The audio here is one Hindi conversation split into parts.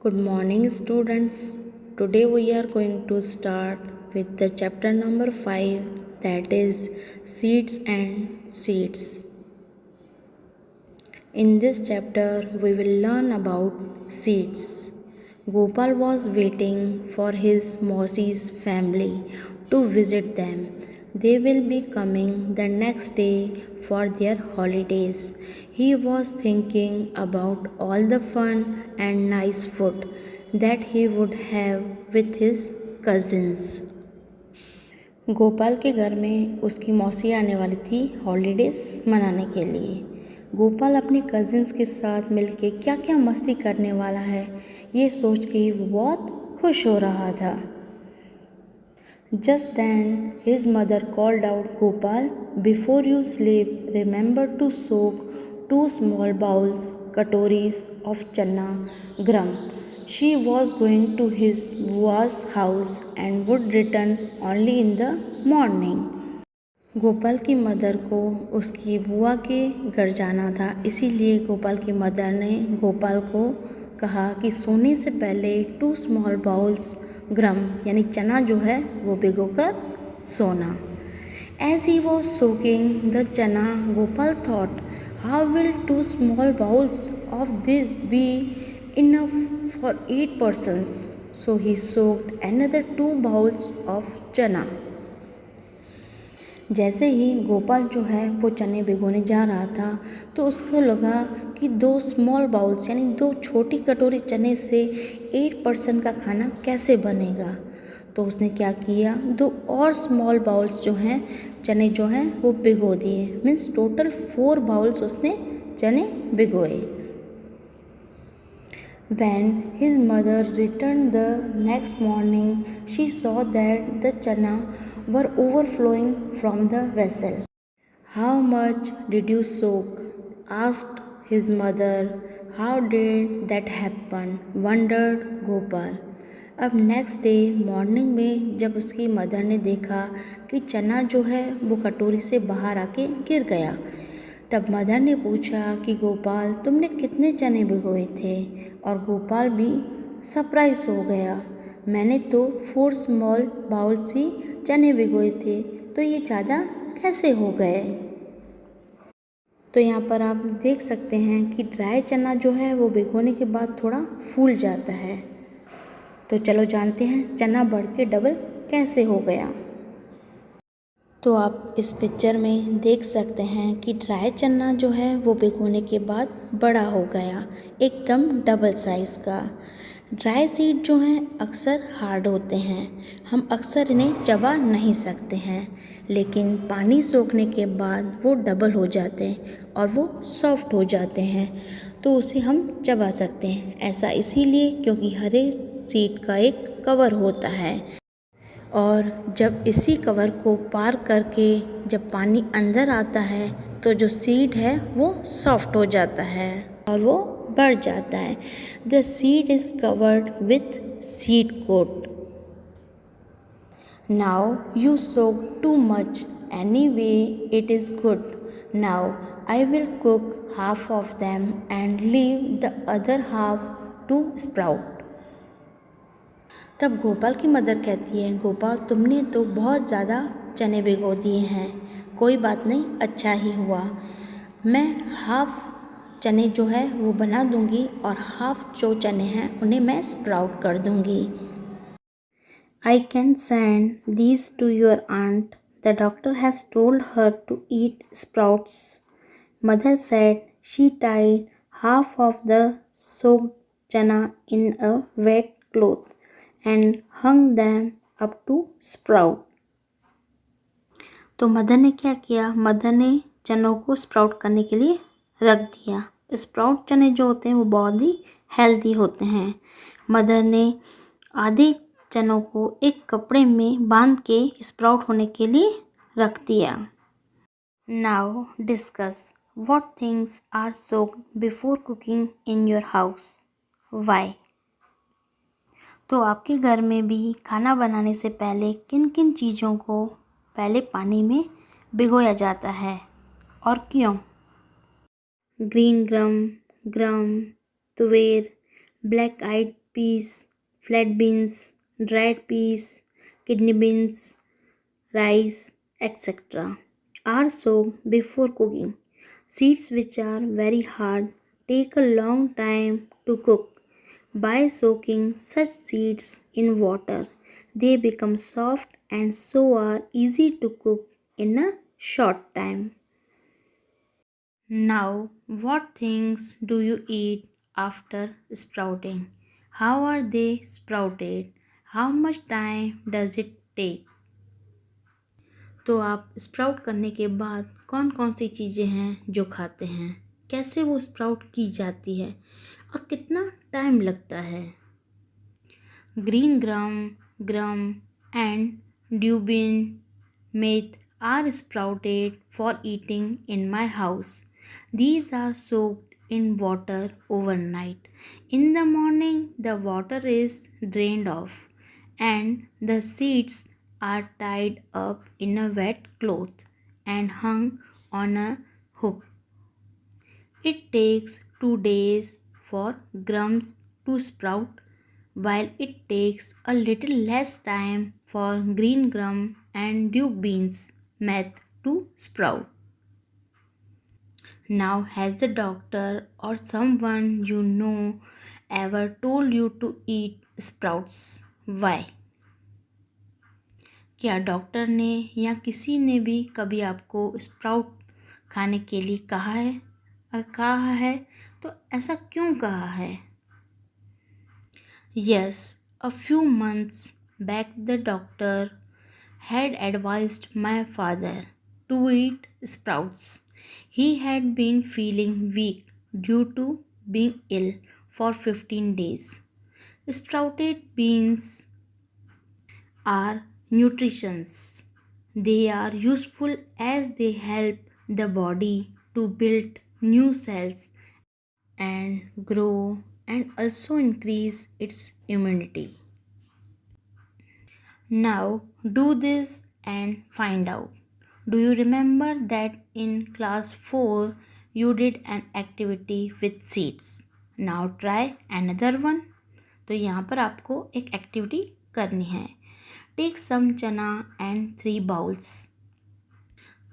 Good morning, students. Today we are going to start with the chapter number 5, that is Seeds and Seeds. In this chapter, we will learn about seeds. Gopal was waiting for his Mausi's family to visit them. They will be coming the next day for their holidays. He was thinking about all the fun and nice food that he would have with his cousins. Gopal के घर में उसकी मौसी आने वाली थी हॉलीडेज़ मनाने के लिए। गोपाल अपने कज़िन्स के साथ मिलके क्या क्या मस्ती करने वाला है ये सोच के वो बहुत खुश हो रहा था। Just then his mother called out, Gopal, before you sleep remember to soak 2 small bowls कटोरीज of chana gram. She was going to his bua's house and would return only in the morning. Gopal की मदर को उसकी बुआ के घर जाना था, इसीलिए गोपाल की मदर ने गोपाल को कहा कि सोने से पहले 2 small bowls ग्रम यानी चना जो है वो भिगोकर सोना। As he was soaking the chana, Gopal thought, how will 2 small bowls of this be enough for 8 persons? So he soaked another 2 bowls of chana. जैसे ही गोपाल जो है वो चने भिगोने जा रहा था तो उसको लगा कि 2 स्मॉल बाउल्स यानी 2 छोटी कटोरी चने से 8 पर्सन का खाना कैसे बनेगा। तो उसने क्या किया, 2 और स्मॉल बाउल्स जो हैं चने जो हैं वो भिगो दिए। मीन्स टोटल 4 बाउल्स उसने चने भिगोए। When his mother returned the next morning, she saw that the chana were overflowing from the vessel. How much did you soak? Asked his mother. How did that happen? Wondered Gopal. अब नेक्स्ट डे मॉर्निंग में जब उसकी मदर ने देखा कि चना जो है वो कटोरी से बाहर आके गिर गया, तब मदर ने पूछा कि गोपाल तुमने कितने चने भिगोए थे। और गोपाल भी सरप्राइज हो गया, मैंने तो 4 स्मॉल बाउल्स ही चने भिगोए थे, तो ये ज़्यादा कैसे हो गए। तो यहाँ पर आप देख सकते हैं कि ड्राई चना जो है वो भिगोने के बाद थोड़ा फूल जाता है। तो चलो जानते हैं चना बढ़ के डबल कैसे हो गया। तो आप इस पिक्चर में देख सकते हैं कि ड्राई चना जो है वो भिगोने के बाद बड़ा हो गया, एकदम डबल साइज़ का। ड्राई सीड जो हैं अक्सर हार्ड होते हैं, हम अक्सर इन्हें चबा नहीं सकते हैं, लेकिन पानी सोखने के बाद वो डबल हो जाते हैं और वो सॉफ्ट हो जाते हैं, तो उसे हम चबा सकते हैं। ऐसा इसीलिए क्योंकि हर एक सीड का एक कवर होता है और जब इसी कवर को पार करके जब पानी अंदर आता है तो जो सीड है वो सॉफ्ट हो जाता है और वो बढ़ जाता है। The seed is covered with seed coat. Now you soak too much, anyway it is good. Now I will cook half of them and leave the other half to sprout. तब गोपाल की मदर कहती है, गोपाल तुमने तो बहुत ज़्यादा चने भिगो दिए हैं, कोई बात नहीं, अच्छा ही हुआ। मैं हाफ चने जो है वो बना दूंगी और हाफ जो चने हैं उन्हें मैं स्प्राउट कर दूंगी। I can send these to your aunt, the doctor has told her to eat sprouts. Mother said she tied half of the soaked chana in a wet cloth and hung them up to sprout. तो मदर ने क्या किया, मदर ने चनों को स्प्राउट करने के लिए रख दिया। स्प्राउट चने जो होते हैं वो बहुत ही हेल्दी होते हैं। मदर ने आधे चनों को एक कपड़े में बांध के स्प्राउट होने के लिए रख दिया। Now discuss what things are soaked before cooking in your house, why. तो आपके घर में भी खाना बनाने से पहले किन किन चीज़ों को पहले पानी में भिगोया जाता है और क्यों। Green Gum, तुवेर, black eyed peas, flat beans, dried peas, kidney beans, rice, etc. are soaked before cooking. Seeds which are very hard take a long time to cook. By soaking such seeds in water, they become soft and so are easy to cook in a short time. Now, what things do you eat after sprouting? How are they sprouted? How much time does it take? तो आप स्प्राउट करने के बाद कौन कौन सी चीज़ें हैं जो खाते हैं, कैसे वो स्प्राउट की जाती है और कितना टाइम लगता है। ग्रीन ग्रम एंड ड्यूबिन मेथ are sprouted for eating in my house. These are soaked in water overnight. In the morning, the water is drained off and the seeds are tied up in a wet cloth and hung on a hook. It takes 2 days for grums to sprout, while it takes a little less time for green grum and dew beans meth to sprout. Now, has the doctor or someone you know ever told you to eat sprouts? Why? क्या डॉक्टर ने या किसी ने भी कभी आपको स्प्राउट खाने के लिए कहा है? कहा है तो ऐसा क्यों कहा है? Yes, a few months back the doctor had advised my father to eat sprouts. He had been feeling weak due to being ill for 15 days. Sprouted beans are nutritious. They are useful as they help the body to build new cells and grow and also increase its immunity. Now do this and find out. Do you remember that in class 4 you did an activity with seeds? Now try another one. तो यहाँ पर आपको एक एक्टिविटी करनी है. Take some चना and 3 bowls.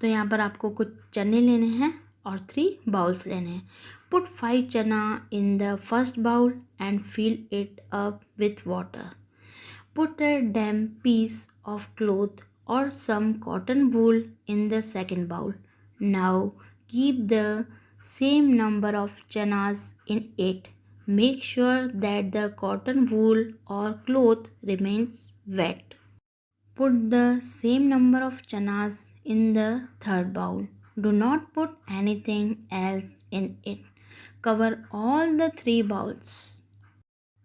तो यहाँ पर आपको कुछ चने लेने हैं और 3 बाउल्स लेने हैं. Put 5 चना in the first bowl and fill it up with water. Put a damp piece of cloth or some cotton wool in the second bowl. Now keep the same number of chanas in it. Make sure that the cotton wool or cloth remains wet. Put the same number of chanas in the third bowl. Do not put anything else in it. Cover all the 3 bowls.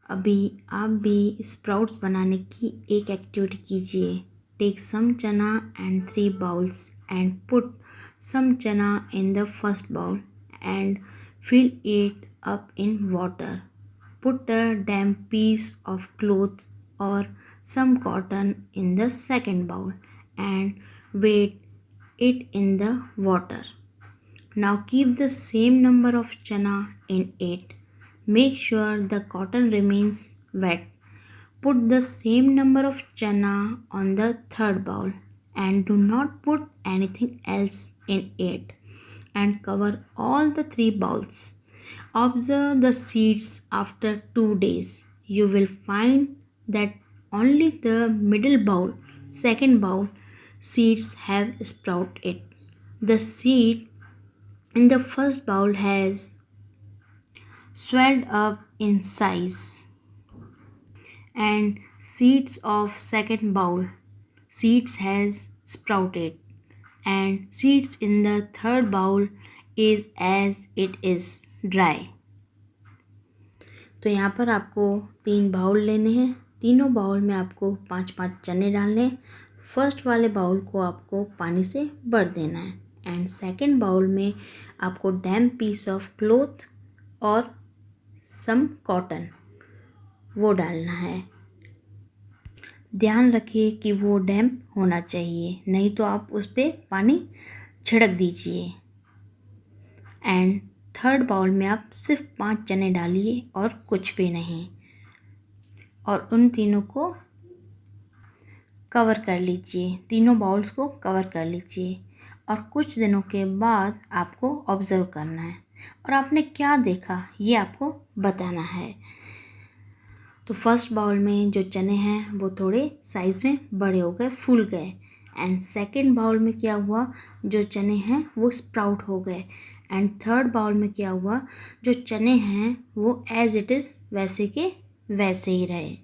अभी आप भी स्प्राउट्स बनाने की एक एक्टिविटी कीजिए. Take some chana and 3 bowls and put some chana in the first bowl and fill it up in water. Put a damp piece of cloth और some cotton in the second bowl and wet it in the water. Now keep the same number of chana in it. Make sure the cotton remains wet. Put the same number of chana on the third bowl and do not put anything else in it and cover all the 3 bowls. Observe the seeds after 2 days. You will find that only the middle bowl, second bowl, seeds have sprouted. The seed in the first bowl has swelled up in size and seeds of second bowl seeds has sprouted and seeds in the third bowl is as it is dry. तो यहाँ पर आपको 3 बाउल लेने हैं. तीनों बाउल में आपको 5-5 चने डालने हैं. फर्स्ट वाले बाउल को आपको पानी से भर देना है एंड सेकंड बाउल में आपको डैम्प पीस ऑफ क्लॉथ और सम कॉटन वो डालना है. ध्यान रखिए कि वो डैम्प होना चाहिए, नहीं तो आप उस पर पानी छिड़क दीजिए. एंड थर्ड बाउल में आप सिर्फ 5 चने डालिए और कुछ भी नहीं. और उन तीनों को कवर कर लीजिए, तीनों बाउल्स को कवर कर लीजिए और कुछ दिनों के बाद आपको ऑब्ज़र्व करना है और आपने क्या देखा ये आपको बताना है। तो फर्स्ट बाउल में जो चने हैं वो थोड़े साइज़ में बड़े हो गए, फूल गए। एंड सेकेंड बाउल में क्या हुआ, जो चने हैं वो स्प्राउट हो गए। एंड थर्ड बाउल में क्या हुआ, जो चने हैं वो एज इट इज़ वैसे के वैसे ही रहे।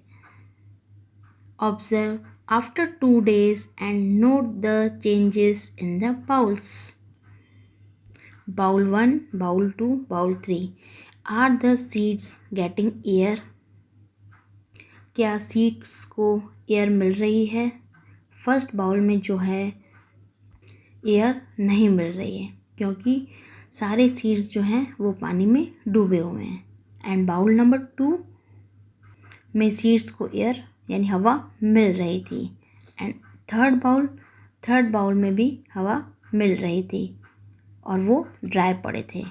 Observe after 2 days and note the changes in the bowls. Bowl 1, bowl 2, bowl 3. Are the seeds getting air? क्या सीड्स को एयर मिल रही है? फर्स्ट बाउल में जो है एयर नहीं मिल रही है क्योंकि सारे सीड्स जो हैं वो पानी में डूबे हुए हैं। एंड बाउल नंबर 2 में सीड्स को एयर यानी हवा मिल रही थी। एंड थर्ड बाउल में भी हवा मिल रही थी और वो ड्राई पड़े थे।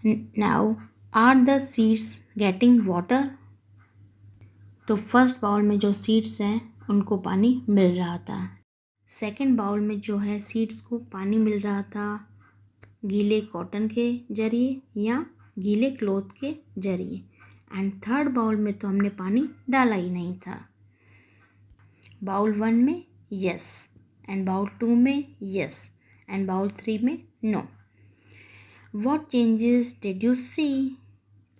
Now are the seeds getting water? तो फर्स्ट बाउल में जो सीड्स हैं उनको पानी मिल रहा था। सेकंड बाउल में जो है सीड्स को पानी मिल रहा था गीले कॉटन के जरिए या गीले क्लॉथ के जरिए। एंड थर्ड बाउल में तो हमने पानी डाला ही नहीं था। बाउल 1 में यस, एंड बाउल 2 में यस, एंड बाउल 3 में no. What changes did you see?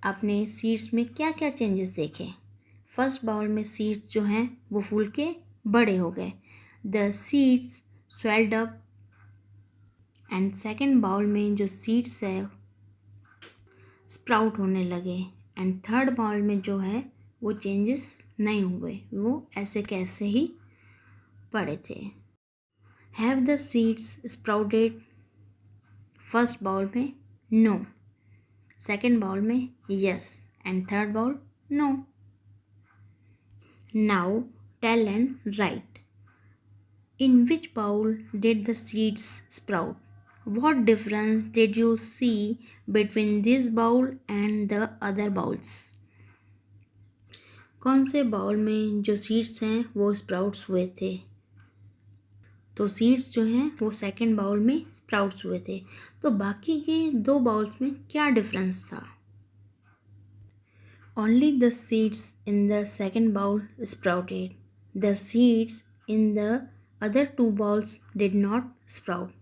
आपने सीड्स में क्या क्या चेंजेस देखे? फर्स्ट बाउल में सीड्स जो हैं वो फूल के बड़े हो गए, the seeds swelled up. And second bowl में जो सीड्स है स्प्राउट होने लगे। एंड थर्ड बाउल में जो है वो चेंजेस नहीं हुए, वो ऐसे कैसे ही पड़े थे। Have the seeds sprouted? First bowl में नो, सेकेंड बाउल में yes, and third bowl no. Now tell and write, in which bowl did the seeds sprout? What difference did you see between this bowl and the other bowls? कौन से बाउल में जो सीड्स हैं वो स्प्राउट्स हुए थे? तो सीड्स जो हैं वो सेकंड बाउल में स्प्राउट्स हुए थे। तो बाकी के 2 बाउल्स में क्या डिफरेंस था? Only the seeds in the second bowl sprouted. The seeds in the other 2 bowls did not sprout.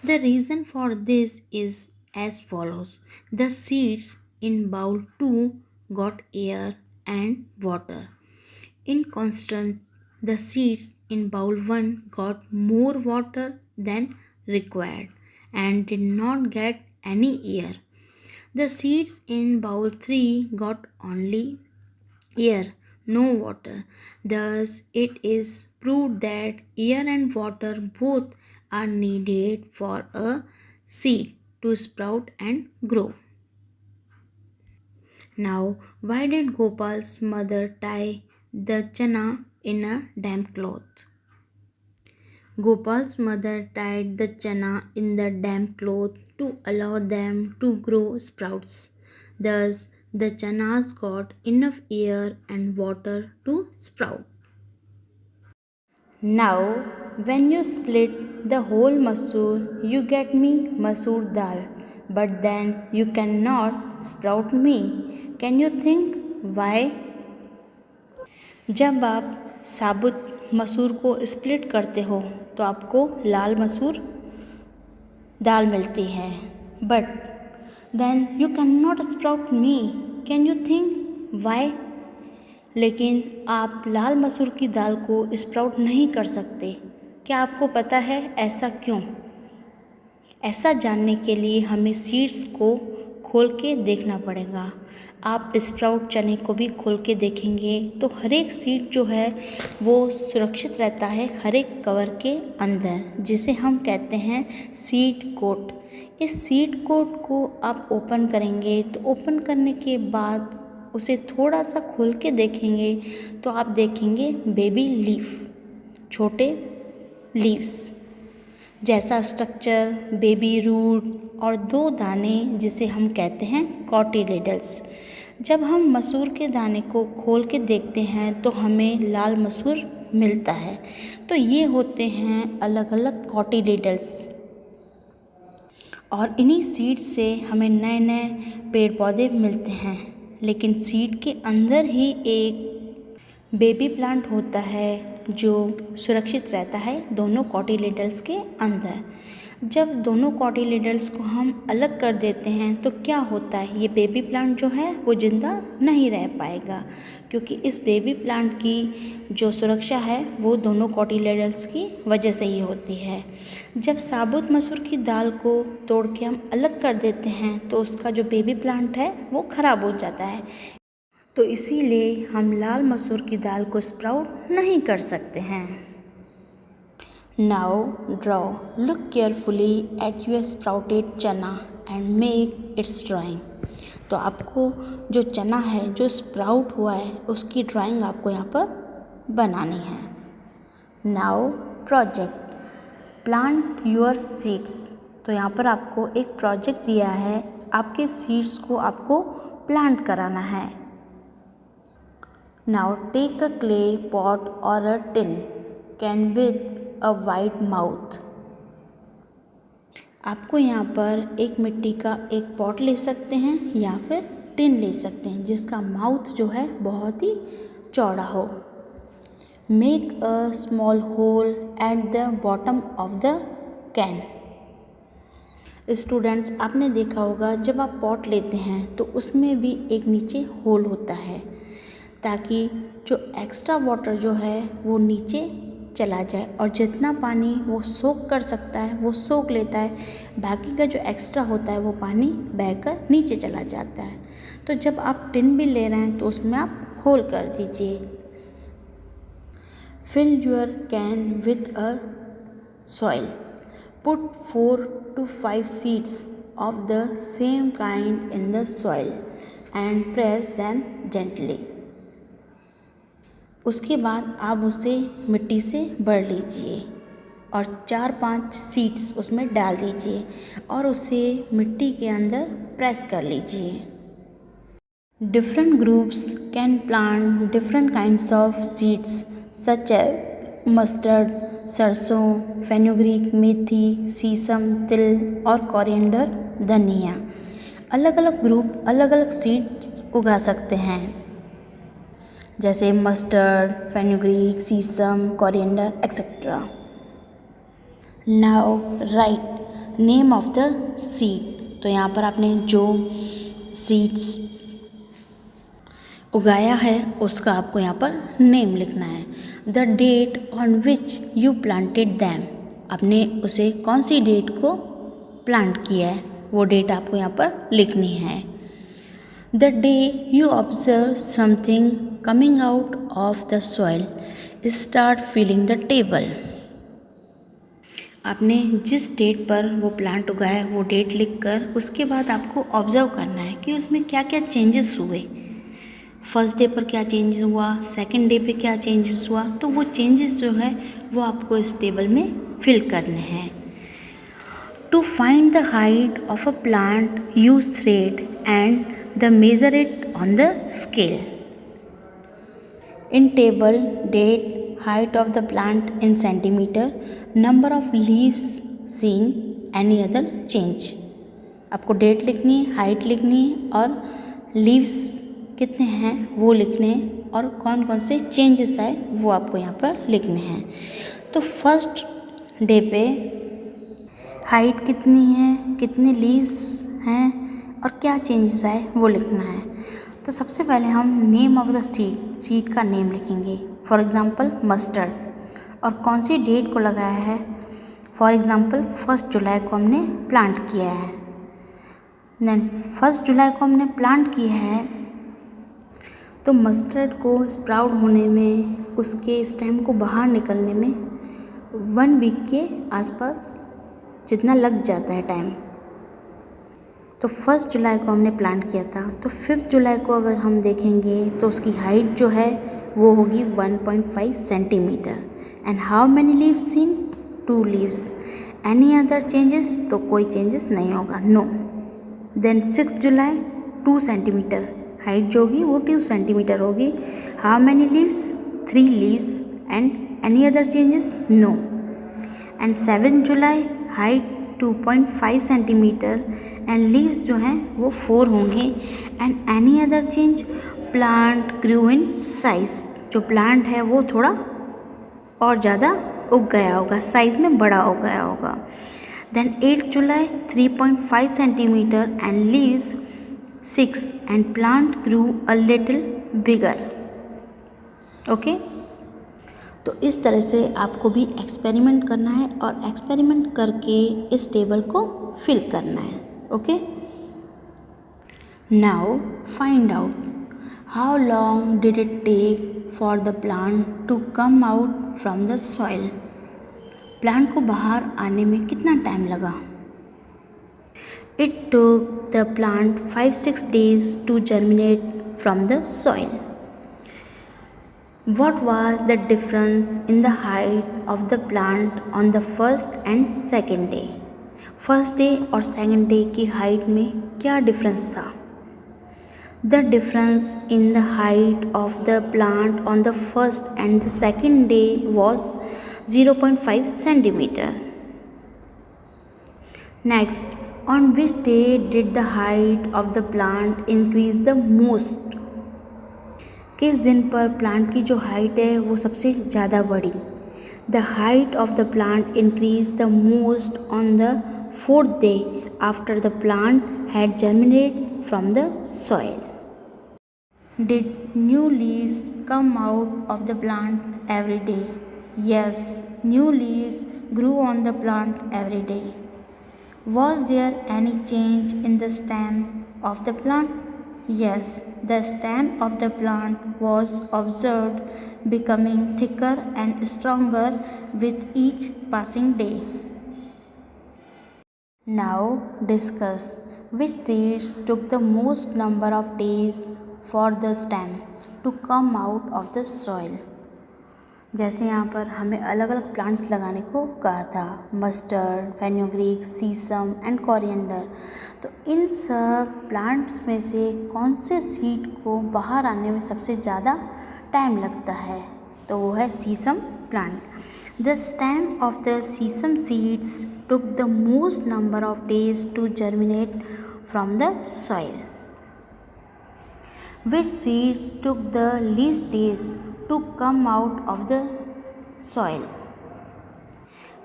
The reason for this is as follows. The seeds in bowl 2 got air and water. In contrast, the seeds in bowl 1 got more water than required and did not get any air. The seeds in bowl 3 got only air, no water. Thus, it is proved that air and water both are needed for a seed to sprout and grow. Now, why did Gopal's mother tie the chana in a damp cloth? Gopal's mother tied the chana in the damp cloth to allow them to grow sprouts. Thus, the chanas got enough air and water to sprout. Now, when you split the whole masoor, you get me masoor dal, but then you cannot sprout me. Can you think why? जब आप साबुत मसूर को स्प्लिट करते हो तो आपको लाल मसूर दाल मिलती है, but then you can not sprout me. Can you think why? लेकिन आप लाल मसूर की दाल को स्प्राउट नहीं कर सकते। क्या आपको पता है ऐसा क्यों? ऐसा जानने के लिए हमें सीड्स को खोल के देखना पड़ेगा। आप स्प्राउट चने को भी खोल के देखेंगे तो हर एक सीड जो है वो सुरक्षित रहता है हर एक कवर के अंदर, जिसे हम कहते हैं सीड कोट। इस सीड कोट को आप ओपन करेंगे तो ओपन करने के बाद उसे थोड़ा सा खोल के देखेंगे तो आप देखेंगे बेबी लीफ, छोटे लीव्स जैसा स्ट्रक्चर, बेबी रूट और 2 दाने जिसे हम कहते हैं कॉटिलेडल्स। जब हम मसूर के दाने को खोल के देखते हैं तो हमें लाल मसूर मिलता है। तो ये होते हैं अलग अलग कॉटिलेडन्स और इन्हीं सीड से हमें नए नए पेड़ पौधे मिलते हैं। लेकिन सीड के अंदर ही एक बेबी प्लांट होता है जो सुरक्षित रहता है दोनों कॉटिलेडन्स के अंदर। जब दोनों कॉटिलेडन्स को हम अलग कर देते हैं तो क्या होता है, ये बेबी प्लांट जो है वो ज़िंदा नहीं रह पाएगा, क्योंकि इस बेबी प्लांट की जो सुरक्षा है वो दोनों कॉटिलेडन्स की वजह से ही होती है। जब साबुत मसूर की दाल को तोड़ के हम अलग कर देते हैं तो उसका जो बेबी प्लांट है वो ख़राब हो जाता है। तो इसीलिए हम लाल मसूर की दाल को स्प्राउट नहीं कर सकते हैं। Now draw, look carefully at your sprouted चना एंड मेक इट्स ड्राइंग। तो आपको जो चना है जो स्प्राउट हुआ है उसकी ड्राइंग आपको यहाँ पर बनानी है। Now project, plant your seeds. तो यहाँ पर आपको एक प्रोजेक्ट दिया है, आपके सीड्स को आपको प्लांट कराना है। Now take a clay pot or a tin can with a wide mouth। आपको यहाँ पर एक मिट्टी का एक पॉट ले सकते हैं या फिर टिन ले सकते हैं जिसका माउथ जो है बहुत ही चौड़ा हो। Make a small hole at the bottom of the can. Students, आपने देखा होगा जब आप पॉट लेते हैं तो उसमें भी एक नीचे होल होता है ताकि जो एक्स्ट्रा वाटर जो है वो नीचे चला जाए और जितना पानी वो सोख कर सकता है वो सोख लेता है, बाकी का जो एक्स्ट्रा होता है वो पानी बहकर नीचे चला जाता है। तो जब आप टिन भी ले रहे हैं तो उसमें आप होल कर दीजिए। Fill your can with a soil, put 4 to 5 seeds of the same kind in the soil and press them gently। उसके बाद आप उसे मिट्टी से भर लीजिए और 4-5 सीड्स उसमें डाल दीजिए और उसे मिट्टी के अंदर प्रेस कर लीजिए। Different groups can plant different kinds of seeds such as mustard, sarson, fenugreek, methi, sesame, til और कोरिएंडर, धनिया। अलग अलग ग्रुप अलग अलग सीड्स उगा सकते हैं जैसे mustard, fenugreek, sesame, coriander etcetera. Now write name of the seed. तो यहाँ पर आपने जो सीड्स उगाया है उसका आपको यहाँ पर नेम लिखना है। The date on which you planted them. आपने उसे कौन सी डेट को प्लांट किया है वो डेट आपको यहाँ पर लिखनी है। The day you observe something coming out of the soil, start filling the table. आपने जिस डेट पर वो प्लांट उगाया है वो डेट लिखकर उसके बाद आपको ऑब्जर्व करना है कि उसमें क्या क्या चेंजेस हुए। फर्स्ट डे पर क्या चेंज हुआ, सेकंड डे पे क्या चेंजेस हुआ, तो वो चेंजेस जो है वो आपको इस टेबल में फिल करने हैं। To find the height of a plant use thread and the measure it on the scale. In table date, height of the plant in centimeter, number of leaves seen, any other change। आपको डेट लिखनी है, हाइट लिखनी है और लीव्स कितने हैं वो लिखने हैं और कौन कौन से चेंजेस आए वो आपको यहाँ पर लिखने हैं। तो फर्स्ट डे पे हाइट कितनी है, कितने लीव्स हैं और क्या चेंजेस आए वो लिखना है। तो सबसे पहले हम नेम ऑफ द सीड का नेम लिखेंगे। फॉर एग्ज़ाम्पल मस्टर्ड, और कौन सी डेट को लगाया है। फॉर एग्ज़ाम्पल 1 जुलाई को हमने प्लांट किया है। देन 1 जुलाई को हमने प्लांट किया है तो मस्टर्ड को स्प्राउट होने में, उसके स्टेम को बाहर निकलने में 1 वीक के आसपास जितना लग जाता है टाइम। तो 1 जुलाई को हमने प्लांट किया था, तो 5 जुलाई को अगर हम देखेंगे तो उसकी हाइट जो है वो होगी 1.5 centimetre. And how many leaves seen, 2 leaves. Any other changes, तो कोई चेंजेस नहीं होगा, no. Then 6 July 2 centimetre height जो होगी वो 2 सेंटीमीटर होगी। How many leaves, 3 leaves and any other changes, no. And 7 July height 2.5 centimetre and leaves जो हैं वो 4 होंगे। And any other change, plant grew in size, जो प्लांट है वो थोड़ा और ज़्यादा उग गया होगा, साइज में बड़ा हो गया होगा। Then 8 July 3.5 centimetre and leaves 6 and plant grew a little bigger. Okay, तो इस तरह से आपको भी एक्सपेरिमेंट करना है और एक्सपेरिमेंट करके इस टेबल को फिल करना है। Okay, now find out how long did it take for the plant to come out from the soil. Plant को बाहर आने में कितना टाइम लगा। It took the plant 5-6 days to germinate from the soil. What was the difference in the height of the plant on the first and second day? First day और सेकेंड डे की हाइट में क्या डिफरेंस था। The difference in the height of the plant on the first and the second day was 0.5 centimeter. Next, on which day did the height of the plant increase the most? किस दिन पर प्लांट की जो हाइट है वो सबसे ज़्यादा बढ़ी। The height of the plant increase the most on the 4th day after the plant had germinate from the soil. Did new leaves come out of the plant every day? Yes, new leaves grew on the plant every day. Was there any change in the stem of the plant? Yes, the stem of the plant was observed becoming thicker and stronger with each passing day. Now discuss which seeds took the most number of days for the stem to come out of the soil. जैसे यहाँ पर हमें अलग अलग प्लांट्स लगाने को कहा था, mustard, fenugreek, sesame and coriander. तो इन सब प्लांट्स में से कौन से सीड को बाहर आने में सबसे ज़्यादा टाइम लगता है, तो वो है sesame plant. The stem of the sesame seeds took the most number of days to germinate from the soil. Which seeds took the least days to come out of the soil?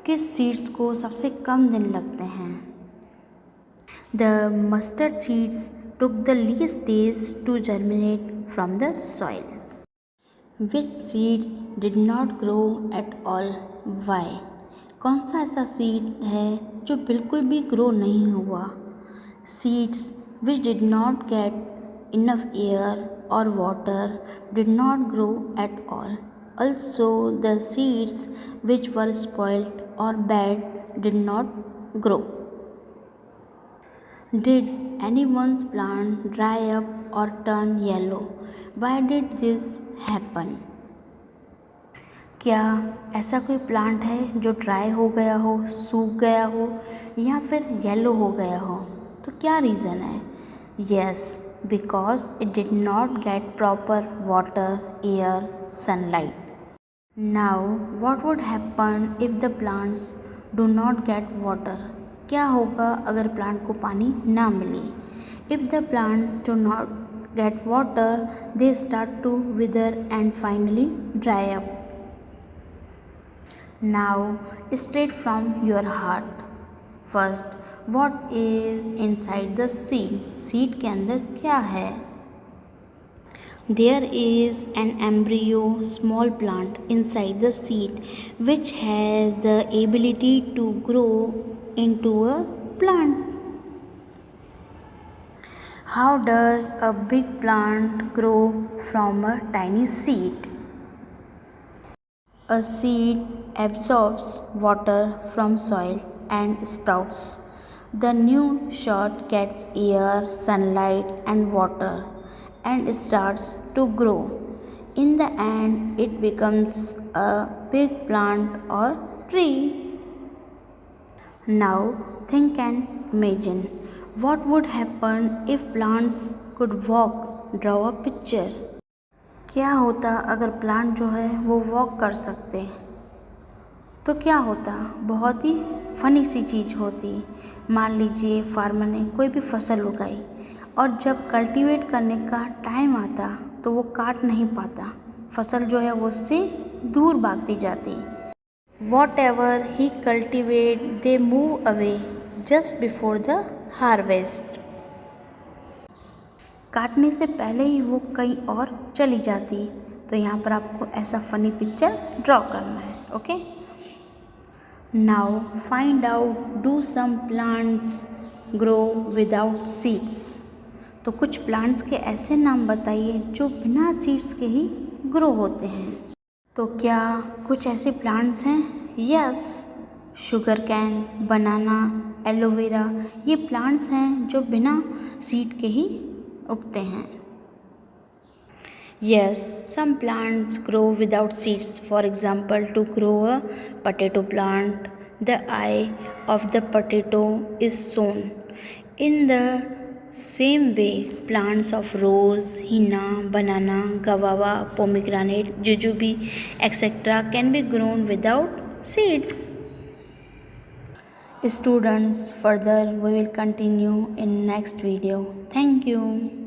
किस सीड्स को सबसे कम दिन लगते हैं। The mustard seeds took the least days to germinate from the soil. Which seeds did not grow at all? Why? कौन सा ऐसा सीड है जो बिल्कुल भी ग्रो नहीं हुआ। Seeds which did not get enough air or water did not grow at all. Also, the seeds which were spoiled or bad did not grow. Did anyone's plant dry up or turn yellow? Why did this happen? क्या ऐसा कोई प्लांट है जो ड्राई हो गया हो, सूख गया हो या फिर येलो हो गया हो, तो क्या रीज़न है। Yes, because it did not get proper water, air, sunlight. Now, what would happen if the plants do not get water? क्या होगा अगर प्लांट को पानी ना मिले। If the plants do not get water, they start to wither and finally dry up. Now, straight from your heart. First, what is inside the seed? Seed के अंदर क्या है। There is an embryo small plant inside the seed which has the ability to grow into a plant. How does a big plant grow from a tiny seed? A seed absorbs water from soil and sprouts. The new shoot gets air, sunlight and water and starts to grow. In the end, it becomes a big plant or tree. Now think and imagine what would happen if plants could walk draw a picture. क्या होता अगर प्लांट जो है वो वॉक कर सकते, तो क्या होता? बहुत ही फनी सी चीज़ होती। मान लीजिए फार्मर ने कोई भी फसल उगाई और जब कल्टीवेट करने का टाइम आता तो वो काट नहीं पाता, फसल जो है वो उससे दूर भागती जाती। Whatever he cultivate they move away just before the harvest. काटने से पहले ही वो कहीं और चली जाती। तो यहाँ पर आपको ऐसा फनी पिक्चर ड्रॉ करना है। Okay, now find out do some plants grow without seeds. तो कुछ प्लांट्स के ऐसे नाम बताइए जो बिना सीड्स के ही ग्रो होते हैं। तो क्या कुछ ऐसे प्लांट्स हैं? यस, शुगर कैन, बनाना, एलोवेरा, ये प्लांट्स हैं जो बिना सीड के ही उगते हैं। Yes, some plants grow without seeds. For example, to grow a potato plant, the eye of the potato is sown. In the same way, plants of rose, henna, banana, guava, pomegranate, jujube, etc. can be grown without seeds. Students, further we will continue in next video. Thank you.